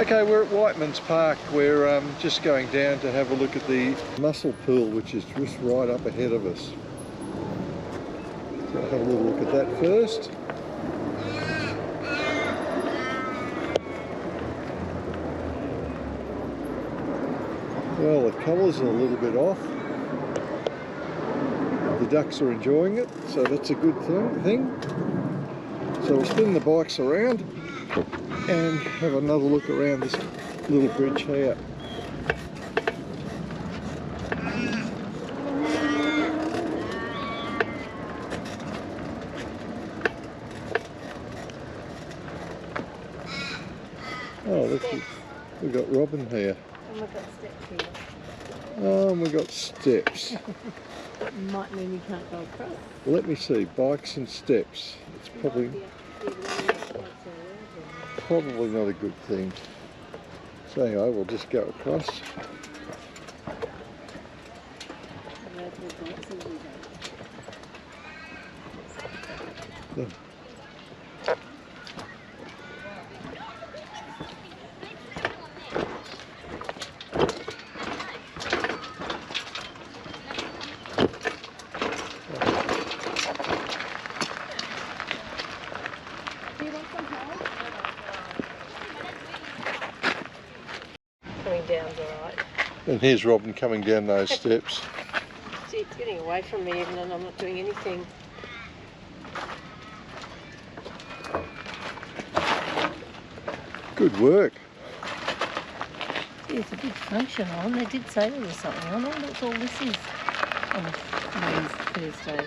Okay, we're at Whiteman Park. We're just going down to have a look at the mussel pool, which is just right up ahead of us. So I'll have a little look at that first. Well, the colours are a little bit off. The ducks are enjoying it, so that's a good thing. So we'll spin the bikes around and have another look around this little bridge here. Oh, look, we've got Robyn here. And we've got steps here. Oh, and we've got steps. Might mean you can't go across. Let me see, bikes and steps. It's probably not a good thing. So anyway, we'll just go across. Coming down's alright. And here's Robyn coming down those steps. Gee, it's getting away from me even though I'm not doing anything. Good work. Gee, it's a big function on. They did say there was something on it. That's all this is. On Thursday.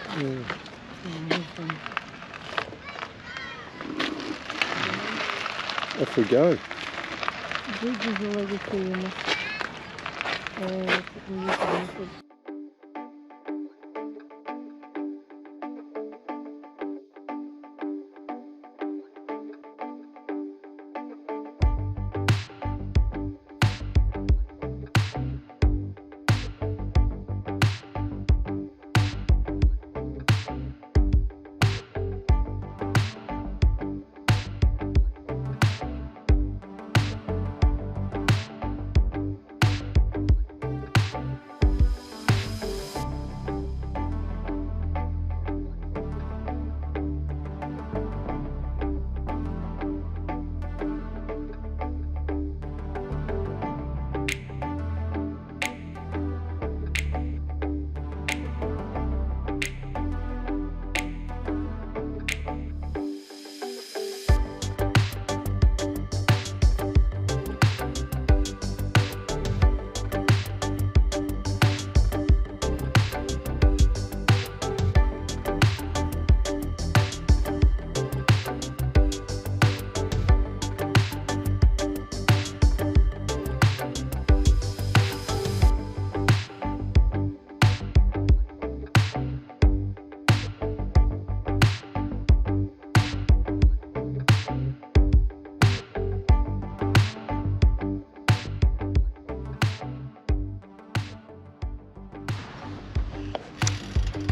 Off we go. Bridge is all over here.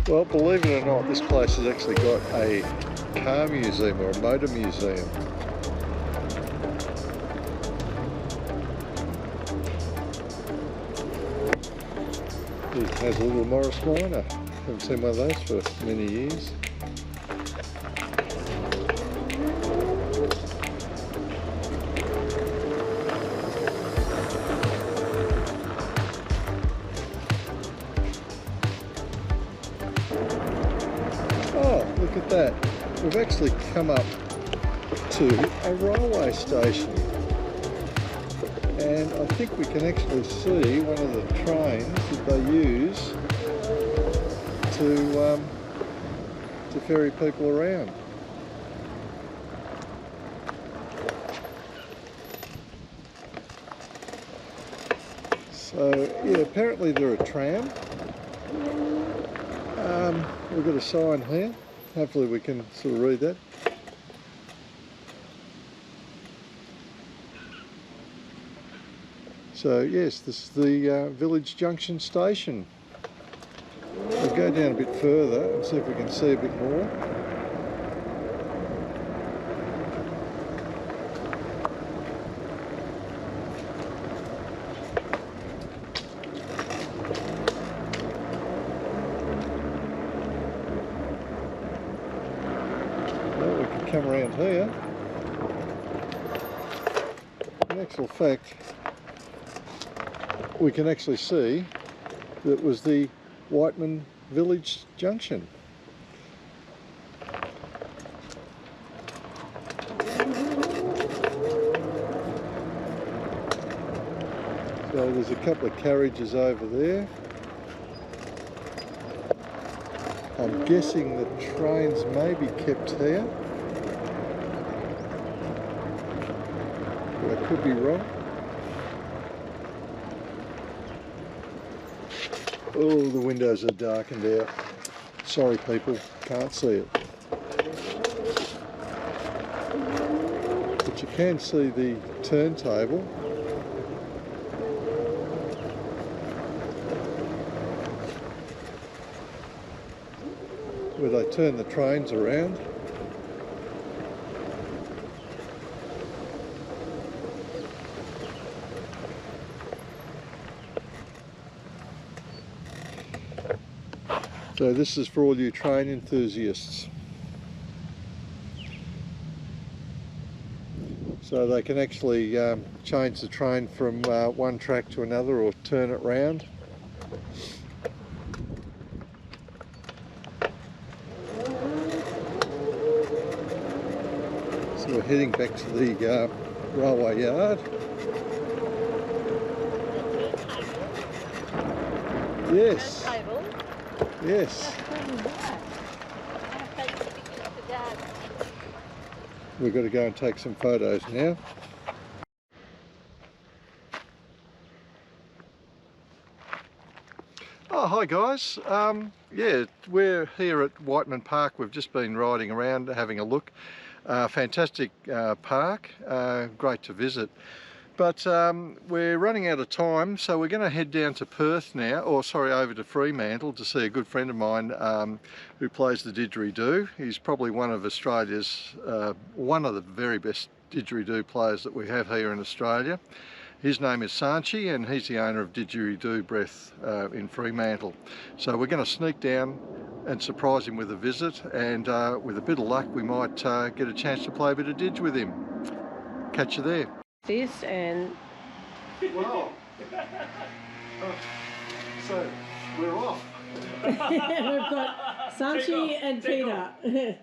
Well, believe it or not, this place has actually got a car museum or a motor museum. It has a little Morris Minor. Haven't seen one of those for many years. Look at that. We've actually come up to a railway station. And I think we can actually see one of the trains that they use to ferry people around. So yeah, apparently they're a tram. We've got a sign here. Hopefully we can sort of read that. So yes, this is the Village Junction station. We'll go down a bit further and see if we can see a bit more. come around here, in actual fact, we can actually see that was the Whiteman Village Junction. So there's a couple of carriages over there. I'm guessing the trains may be kept here, but I could be wrong. Oh, the windows are darkened out. Sorry people, can't see it. But you can see the turntable. Where they turn the trains around. So this is for all you train enthusiasts. So they can actually change the train from one track to another or turn it round. So we're heading back to the railway yard. Yes. Yes. We've got to go and take some photos now. Oh, hi guys. Yeah, we're here at Whiteman Park. We've just been riding around having a look. Fantastic park, great to visit. But we're running out of time, so we're going to head down to Perth now, or sorry, over to Fremantle to see a good friend of mine who plays the didgeridoo. He's probably one of Australia's, one of the very best didgeridoo players that we have here in Australia. His name is Sanshi and he's the owner of Didgeridoo Breath in Fremantle. So we're going to sneak down and surprise him with a visit, and with a bit of luck we might get a chance to play a bit of didge with him. Catch you there. This and Wow. So we're off. we've got Sanshi and Peter.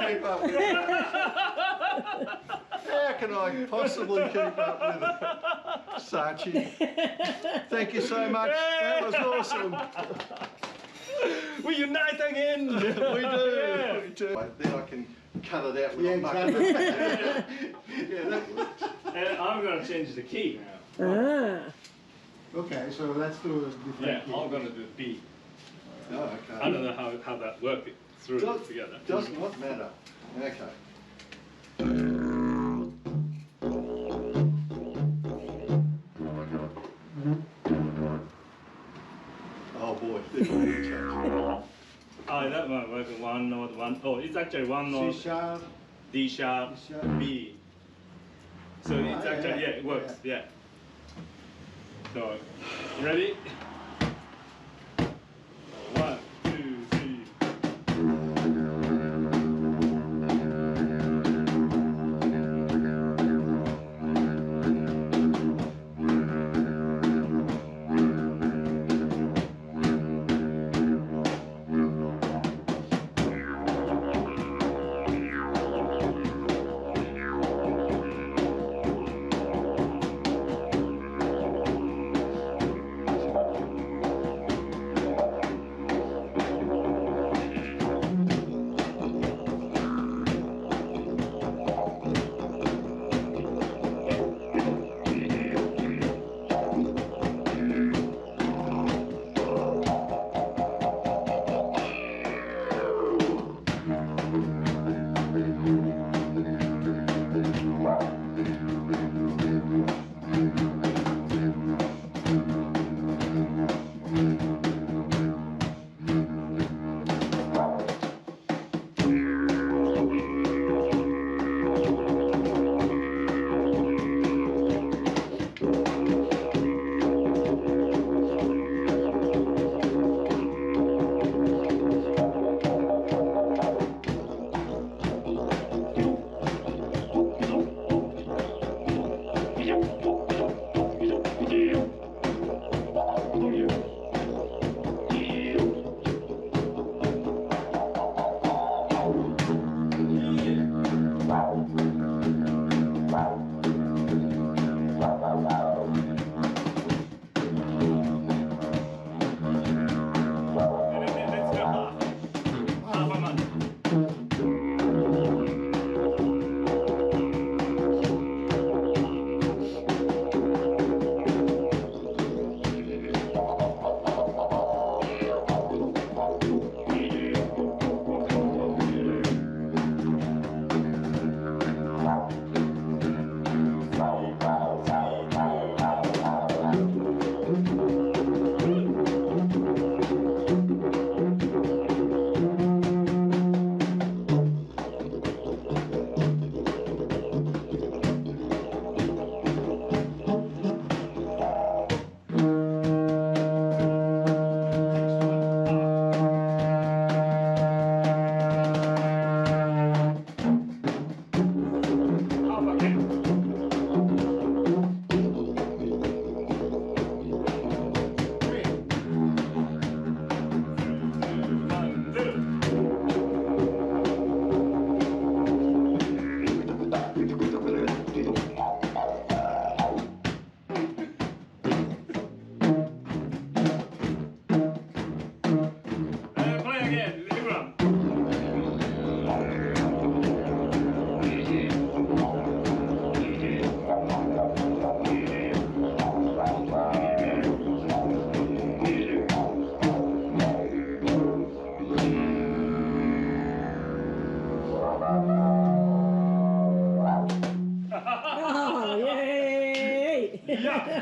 keep up with it? How can I possibly keep up with it? Sanshi, thank you so much. That was awesome. We unite again. We do. Yeah. We do. Then I can cut it out with a bucket. Yeah, that works. And I'm gonna change the key now. Ah. Okay, so let's do a different Yeah, key. I'm gonna do B. Oh, okay. I don't know how that works through together. Does not matter. Okay. Oh boy, this one will change. Oh, that one works one note, one. Oh, it's actually one note. C sharp. D sharp, D sharp. B. So it's yeah, actually, yeah, it works, yeah. So, you ready? 1, 2, 3.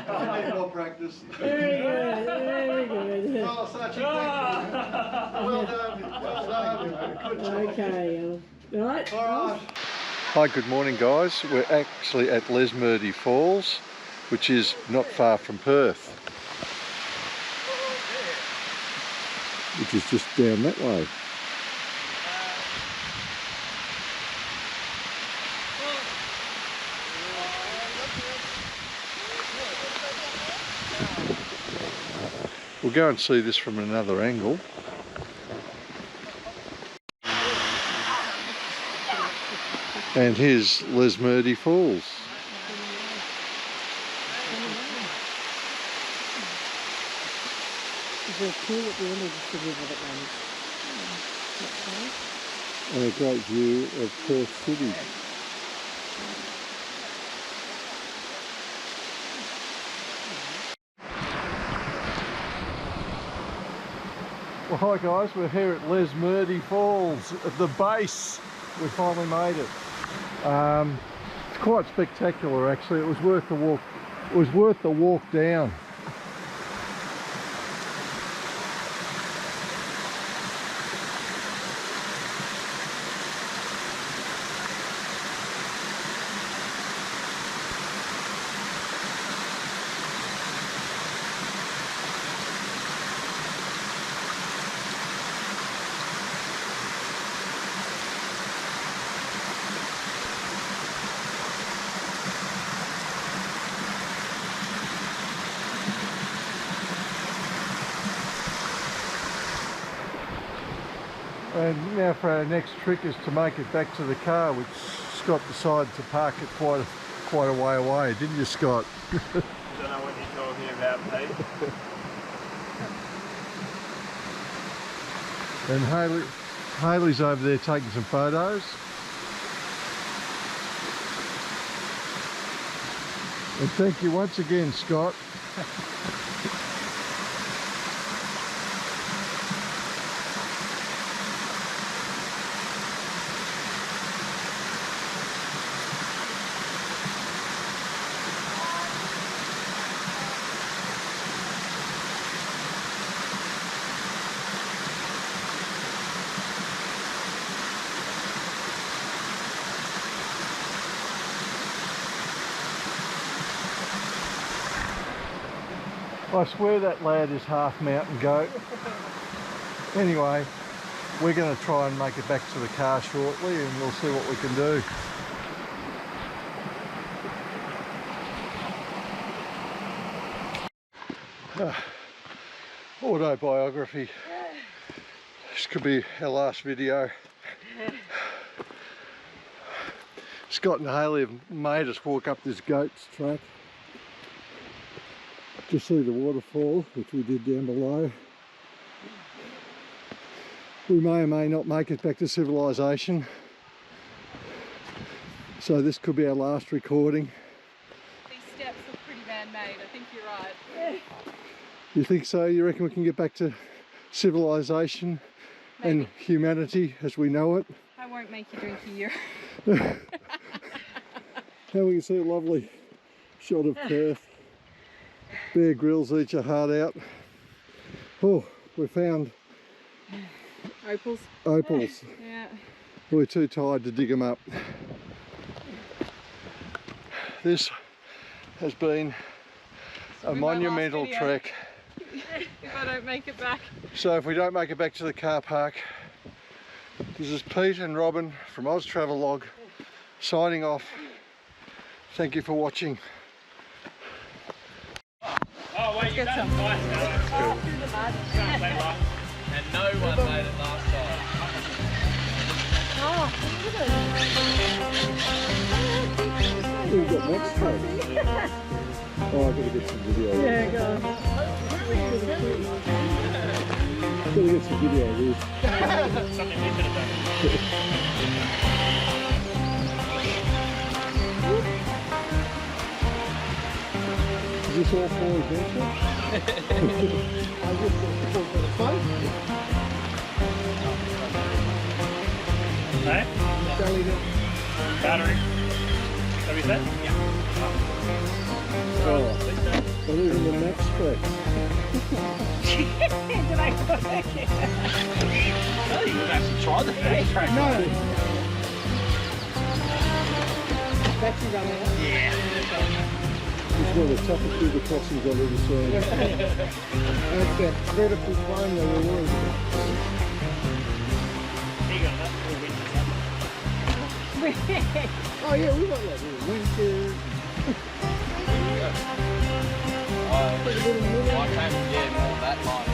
I need more practice. Very good, very good. Oh, Sanshi, thank you. Well done, well done. Good job. Okay, right. All right. Hi, good morning guys. We're actually at Lesmurdie Falls, which is not far from Perth. Which is just down that way. We'll go and see this from another angle. And here's Lesmurdie Falls. Is there a pool at the end or just the river that runs? And a great view of Perth City. Well, hi guys, we're here at Lesmurdie Falls at the base. We finally made it. It's quite spectacular actually. It was worth the walk. It was worth the walk down. And now for our next trick is to make it back to the car, which Scott decided to park it quite a way away, didn't you, Scott? I don't know what you're talking about, Pete. And Hayley's over there taking some photos. And thank you once again, Scott. I swear that lad is half mountain goat. Anyway, we're going to try and make it back to the car shortly and we'll see what we can do. Autobiography. This could be our last video. Scott and Hayley have made us walk up this goat's track to see the waterfall, which we did down below. We may or may not make it back to civilization, so this could be our last recording. These steps look pretty man-made, I think you're right. You think so? You reckon we can get back to civilization and humanity as we know it? I won't make you drink a year. Now we can see a lovely shot of Perth. Bear Grylls eat your heart out. Oh, we found Opals. opals. Yeah. We're too tired to dig them up. This has been a monumental trek. If I don't make it back. So if we don't make it back to the car park, this is Pete and Robyn from Oz Travelog signing off. Thank you for watching. Oh wait, you've done it twice now. That's good. And no one made it last time. Oh, We've got next time. Oh, I've got to get some video. yeah, go on. I've got to get some video of this. Something we could have Is this all for adventure? I just for the fun. done. Hey? Selling it. Battery. Is that what you said? Yeah. Oh, well, even the next spec. Did I go back in? No, you would actually try the next track. No. Battery running out. Yeah. It's one of the toughest river crossings I've ever seen. That's that vertical climb that we're worried about. You got that full winter. Oh yeah, we got that here. Winter. I came again on that line.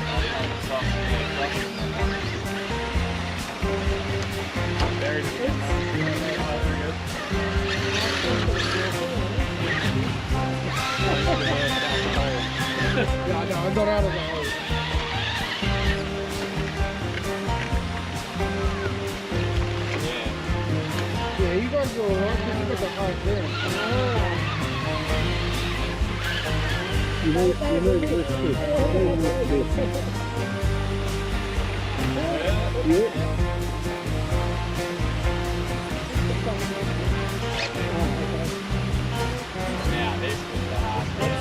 Very good. I'm not out of the hole. Yeah, you guys are alright because you got the high there. You need this too. Yeah. Now this is the hard bit.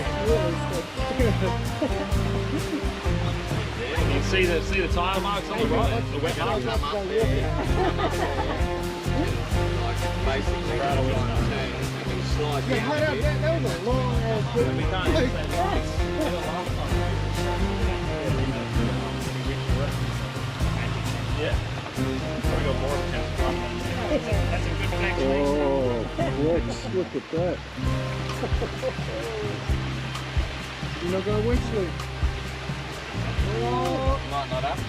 You can see the tyre marks on the right, the wet marks. Basically, right away. You can slide Yeah, down. right out there, that was a long ass We can't use that. Yeah. We got more attempts. That's a good connection. Oh, Rex, look at that. You're not going to Wesley. Might not have to.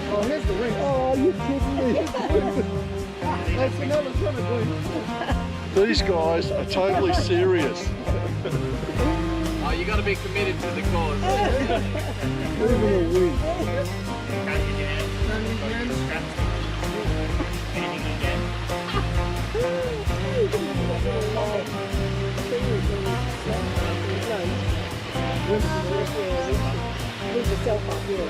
Oh, here's the ring. Oh, you kidding me? That's another son of These guys are totally serious. Oh, you got to be committed to the cause. Even a win. Leave yourself up here.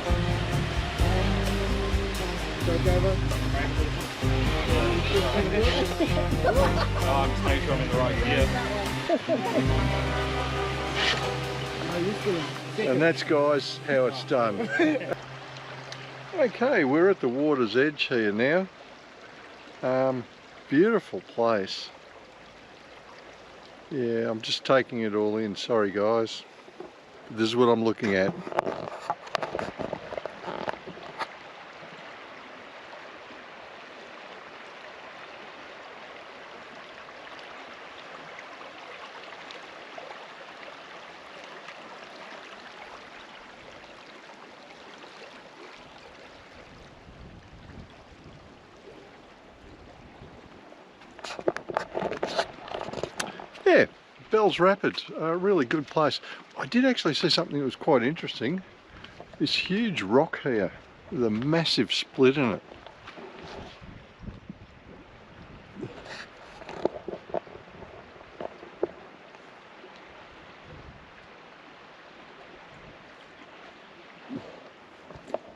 Go, Gabo. Oh, I'm just making sure I'm in the right gear. And that's, guys, how it's done. Okay, we're at the water's edge here now. Beautiful place. Yeah, I'm just taking it all in. Sorry, guys. This is what I'm looking at. Yeah, Bells Rapids, a really good place. I did actually see something that was quite interesting. This huge rock here with a massive split in it.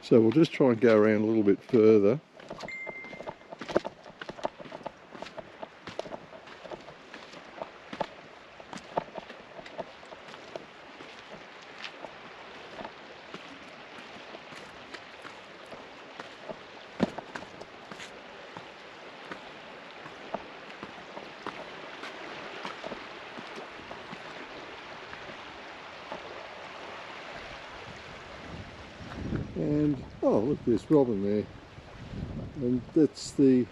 So we'll just try and go around a little bit further. And oh, look, there's Robyn there, and that's the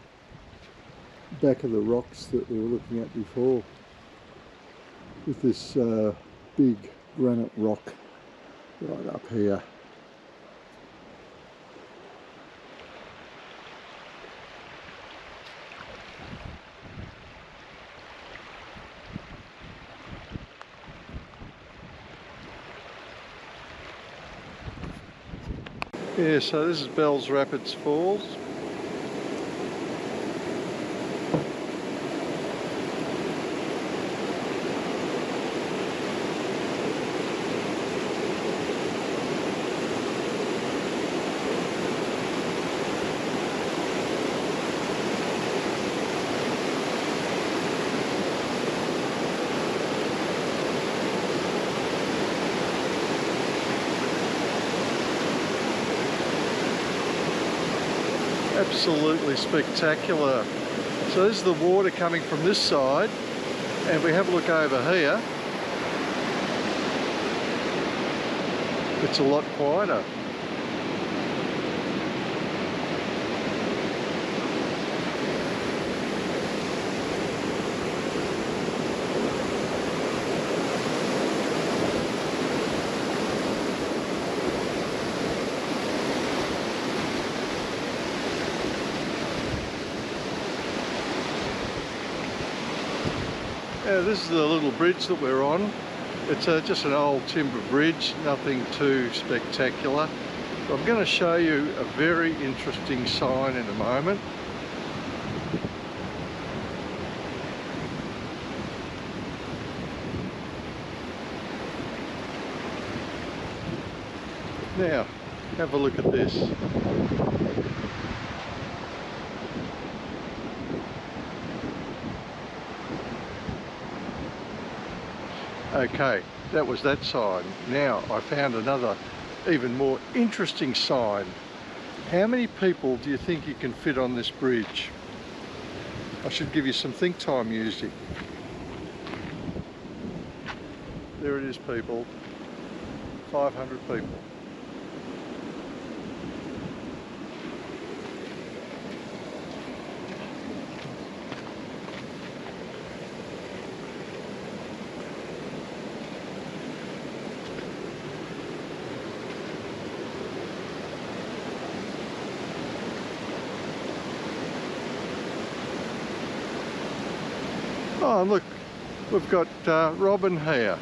back of the rocks that we were looking at before, with this big granite rock right up here. Yeah, so this is Bells Rapids Falls. Absolutely spectacular. So this is the water coming from this side, and we have a look over here. It's a lot quieter. This is the little bridge that we're on. It's just an old timber bridge, nothing too spectacular. I'm going to show you a very interesting sign in a moment. Now, have a look at this. Okay, that was that sign. Now I found another even more interesting sign. How many people do you think you can fit on this bridge? I should give you some think time music. There it is, people. 500 people. Oh, look, we've got Robyn here.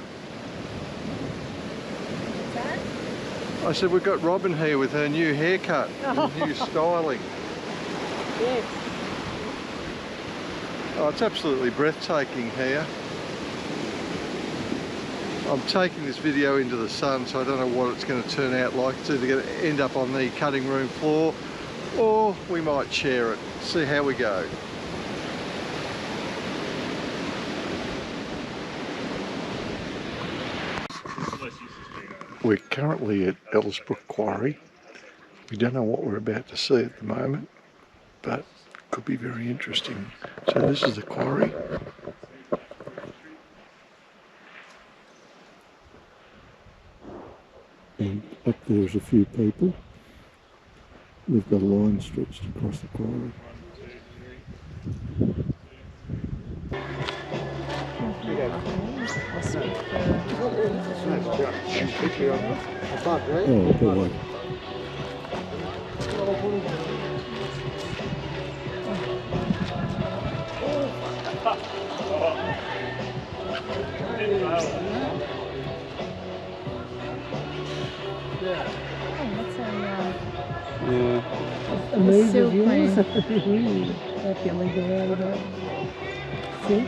I said we've got Robyn here with her new haircut and new styling. Yes. Oh, it's absolutely breathtaking here. I'm taking this video into the sun, so I don't know what it's going to turn out like. It's either going to end up on the cutting room floor, or we might share it. See how we go. We're currently at Ellensbrooke Quarry. We don't know what we're about to see at the moment, but it could be very interesting. So this is the quarry. And up there's a few people. They've got a line stretched across the quarry. Oh, boy. Amazing views. Definitely go out of that. See?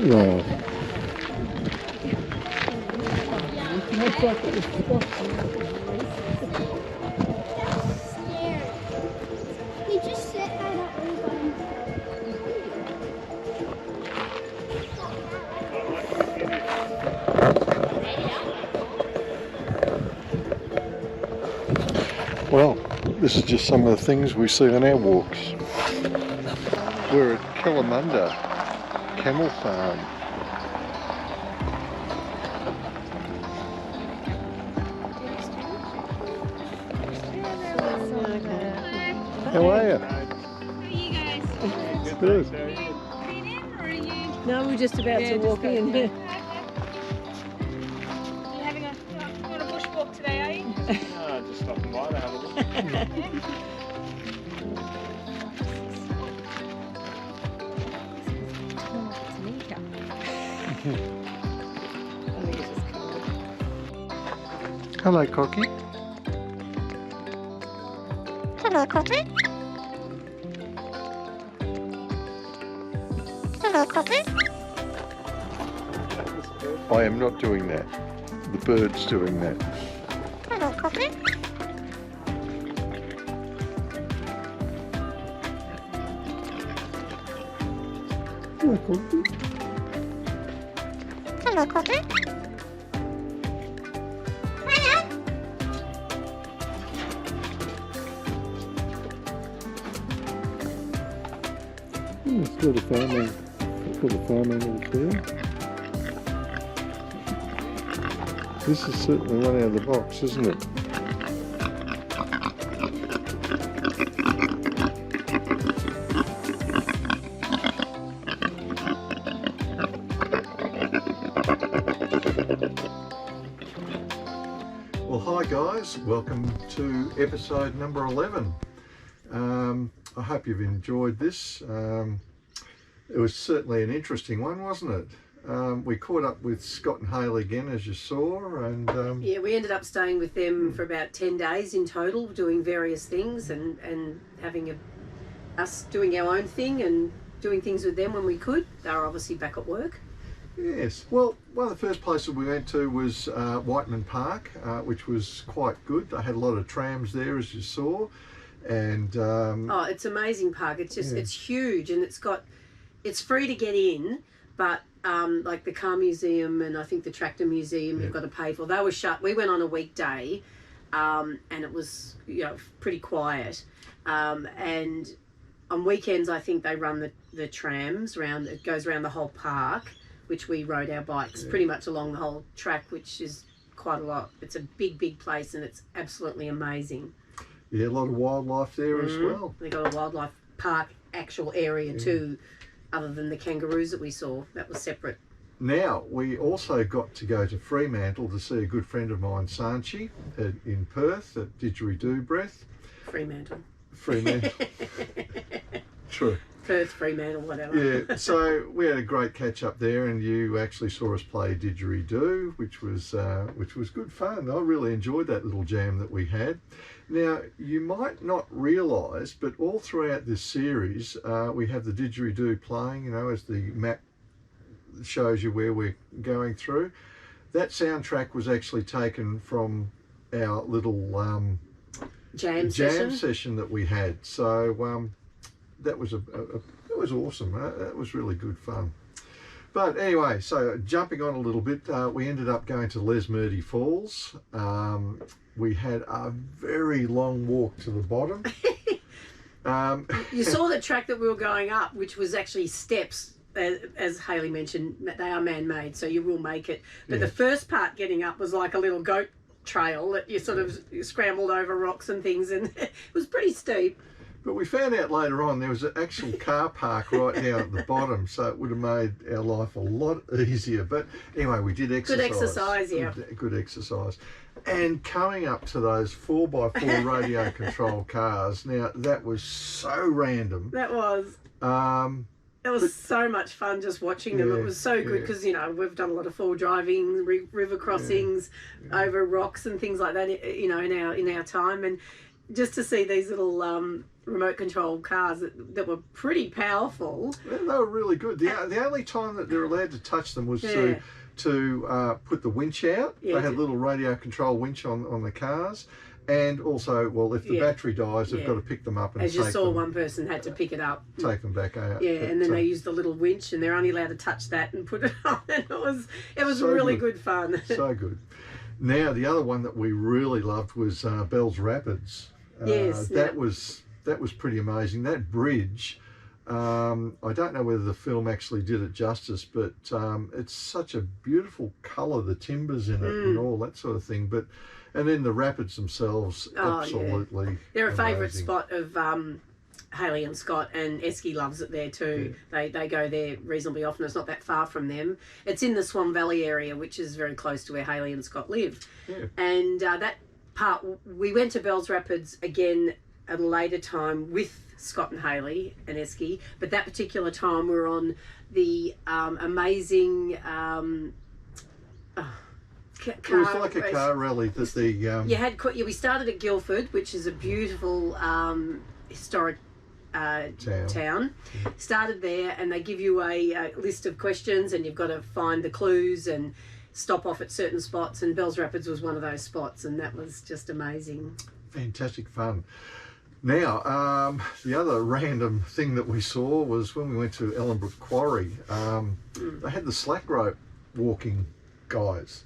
Wow. We just sit by that ribbon. Well, this is just some of the things we see on our walks. We're at Kalamunda Camel Farm. How are you? How are you guys? Good. Are you in or are you? No, we're just about to walk in. Are you having a doing a bush walk today, are you? No, just stopping by to have a look. Hello, Cocky. Hello, Coffee. Hello, Coffee. I am not doing that. the bird's doing that. Hello, Coffee. Hello, Coffee. Hello, Coffee. It's got a farm animal there. This is certainly one out of the box, isn't it? Well, hi guys, welcome to episode number 11. I hope you've enjoyed this. It was certainly an interesting one, wasn't it? We caught up with Scott and Hayley again, as you saw, and yeah, we ended up staying with them for about 10 days in total, doing various things and having us doing our own thing and doing things with them when we could. They were obviously back at work. yes. Well, one of the first places we went to was Whiteman Park, which was quite good. They had a lot of trams there, as you saw, and Oh, it's an amazing park. It's just it's huge, and it's free to get in, but like the car museum and I think the tractor museum you've got to pay for. They were shut. We went on a weekday, and it was pretty quiet. And on weekends I think they run the trams round. It goes around the whole park, which we rode our bikes pretty much along the whole track, which is quite a lot. It's a big place and it's absolutely amazing. yeah, a lot of wildlife there as well. They got a wildlife park actual area too. Other than the kangaroos that we saw, that was separate. Now, we also got to go to Fremantle to see a good friend of mine, Sanshi, in Perth at Didgeridoo Breath. Fremantle. True. Perth, Fremantle, whatever. Yeah, so we had a great catch up there, and you actually saw us play didgeridoo, which was good fun. I really enjoyed that little jam that we had. Now, you might not realise, but all throughout this series, we have the didgeridoo playing, as the map shows you where we're going through. That soundtrack was actually taken from our little Jam session that we had. So that was it was awesome. That was really good fun. But anyway, so jumping on a little bit, we ended up going to Lesmurdie Falls. We had a very long walk to the bottom. You saw the track that we were going up, which was actually steps, as Hayley mentioned. They are man-made, so you will make it. But the first part getting up was like a little goat trail that you sort of scrambled over rocks and things, and it was pretty steep. But we found out later on there was an actual car park right down at the bottom, so it would have made our life a lot easier. But anyway, we did exercise. Good exercise, yeah. Good exercise. And coming up to those 4x4 radio controlled cars, now that was so random. That was. It was so much fun just watching them. It was so good because, we've done a lot of four driving, river crossings over rocks and things like that, in our time. And just to see these little remote control cars that were pretty powerful. Yeah, they were really good. The only time that they're allowed to touch them was to put the winch out. They had a little radio control winch on the cars. And also, well, if the battery dies, they've got to pick them up and as take you saw, them, one person had to pick it up. Take them back out. Yeah, and then they used the little winch, and they're only allowed to touch that and put it on. And it was so really good fun. So good. Now, the other one that we really loved was Bells Rapids. That was pretty amazing. That bridge, I don't know whether the film actually did it justice, but it's such a beautiful colour, the timbers in it and all that sort of thing. And then the rapids themselves, absolutely. They're a favourite spot of Hayley and Scott, and Esky loves it there too. They go there reasonably often. It's not that far from them. It's in the Swan Valley area, which is very close to where Hayley and Scott live. Yeah. And that part, we went to Bells Rapids again at a later time with Scott and Hayley and Esky, but that particular time we were on the amazing it was like a car rally that the we started at Guildford, which is a beautiful historic town. Started there, and they give you a list of questions, and you've got to find the clues, and stop off at certain spots, and Bells Rapids was one of those spots, and that was just amazing. Fantastic fun. Now, the other random thing that we saw was when we went to Ellenbrook Quarry, they had the slack rope walking guys.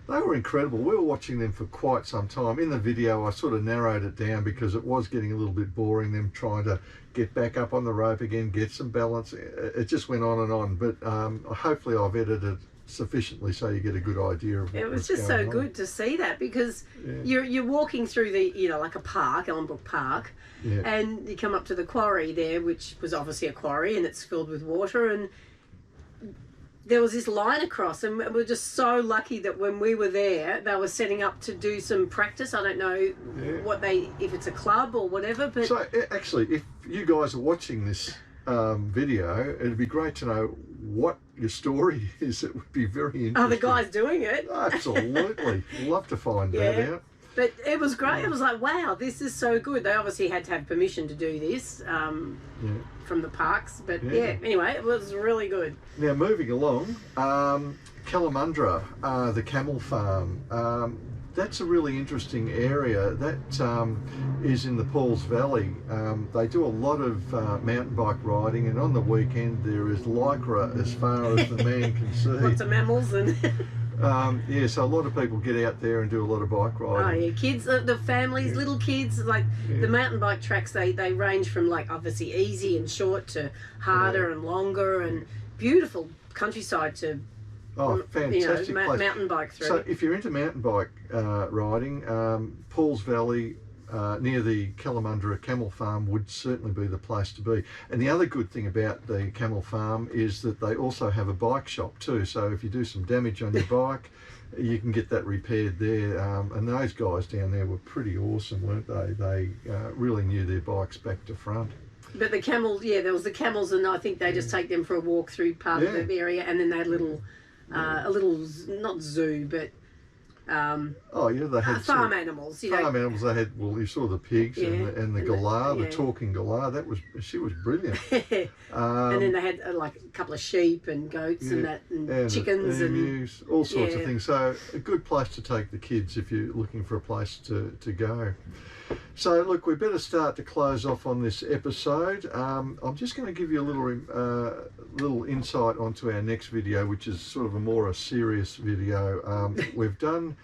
They were incredible. We were watching them for quite some time. In the video, I sort of narrowed it down because it was getting a little bit boring, them trying to get back up on the rope again, get some balance. It just went on and on, but hopefully I've edited sufficiently so you get a good idea of what It was just so good to see that, because you're walking through the, you know, like a park, Ellenbrook Park, and you come up to the quarry there, which was obviously a quarry, and it's filled with water, and there was this line across, and we were just so lucky that when we were there, they were setting up to do some practice. I don't know what if it's a club or whatever, but... So actually, if you guys are watching this video, it'd be great to know what your story is. It would be very interesting. Oh, the guy's doing it? Absolutely. Love to find that out. But it was great. It was like, wow, this is so good. They obviously had to have permission to do this from the parks. But anyway, it was really good. Now, moving along, Kalamundra, the camel farm. That's a really interesting area. That is in the Pauls Valley. They do a lot of mountain bike riding, and on the weekend there is lycra as far as the man can see. Lots of mammals and... so a lot of people get out there and do a lot of bike riding. Oh yeah, kids, the families, little kids, like the mountain bike tracks, they range from like obviously easy and short to harder and longer and beautiful countryside to fantastic place. Mountain bike through. So if you're into mountain bike riding, Pauls Valley near the Kalamundra Camel Farm would certainly be the place to be. And the other good thing about the Camel Farm is that they also have a bike shop too. So if you do some damage on your bike, you can get that repaired there. And those guys down there were pretty awesome, weren't they? They really knew their bikes back to front. But the camels, there was the camels, and I think they just take them for a walk through part of the area, and then they had a little, not zoo, but they had farm animals. Farm animals. They had, well, you saw the pigs and the galah, the talking galah. She was brilliant. And then they had like a couple of sheep and goats and chickens and emus, all sorts of things. So a good place to take the kids if you're looking for a place to go. So look, we better start to close off on this episode. I'm just going to give you a little insight onto our next video, which is sort of a serious video. We've done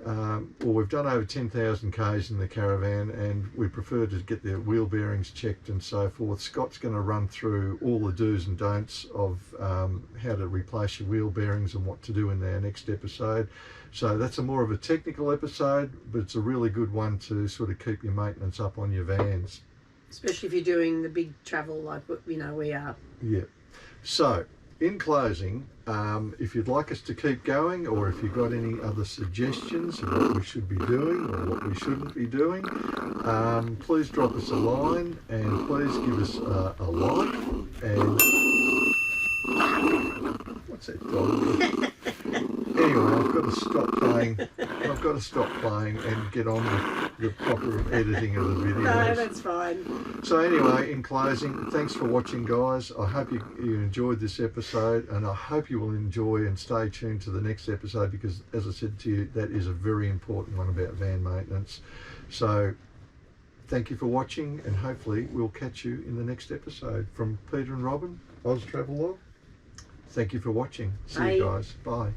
over 10,000 k's in the caravan, and we prefer to get the wheel bearings checked and so forth. Scott's going to run through all the do's and don'ts of how to replace your wheel bearings and what to do in our next episode. So that's more of a technical episode, but it's a really good one to sort of keep your maintenance up on your vans. Especially if you're doing the big travel like we are. Yeah. So, in closing, if you'd like us to keep going, or if you've got any other suggestions of what we should be doing or what we shouldn't be doing, please drop us a line, and please give us a like. And what's that dog? Anyway, I've got to stop playing and get on with the proper editing of the videos. No, that's fine. So anyway, in closing, thanks for watching, guys. I hope you enjoyed this episode, and I hope you will enjoy and stay tuned to the next episode, because, as I said to you, that is a very important one about van maintenance. So thank you for watching, and hopefully we'll catch you in the next episode. From Peter and Robyn, Oz Travel Log. Thank you for watching. See you guys. Bye.